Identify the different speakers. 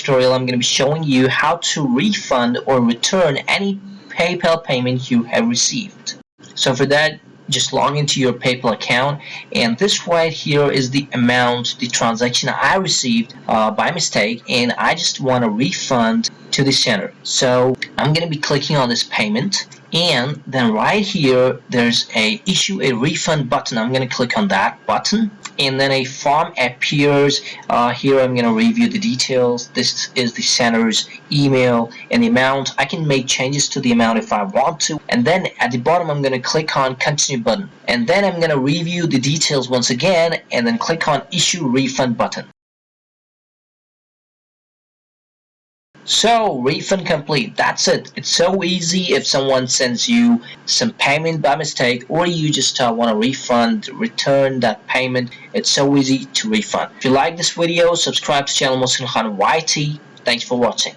Speaker 1: tutorial, I'm going to be showing you how to refund or return any PayPal payment you have received. So for that, just log into your PayPal account, and this right here is the amount, the transaction I received by mistake, and I just want to refund to the sender. So I'm going to be clicking on this payment, and then right here there's a issue a refund button. I'm going to click on that button, and then a form appears. Here I'm going to review the details. This is the sender's email and the amount. I can make changes to the amount if I want to, and then at the bottom I'm going to click on Continue button, and then I'm going to review the details once again, and then click on Issue Refund button. So refund complete. That's it. It's so easy. If someone sends you some payment by mistake, or you just want to refund, return that payment, it's so easy to refund. If you like this video, subscribe to channel Mohsin Khan YT. Thanks for watching.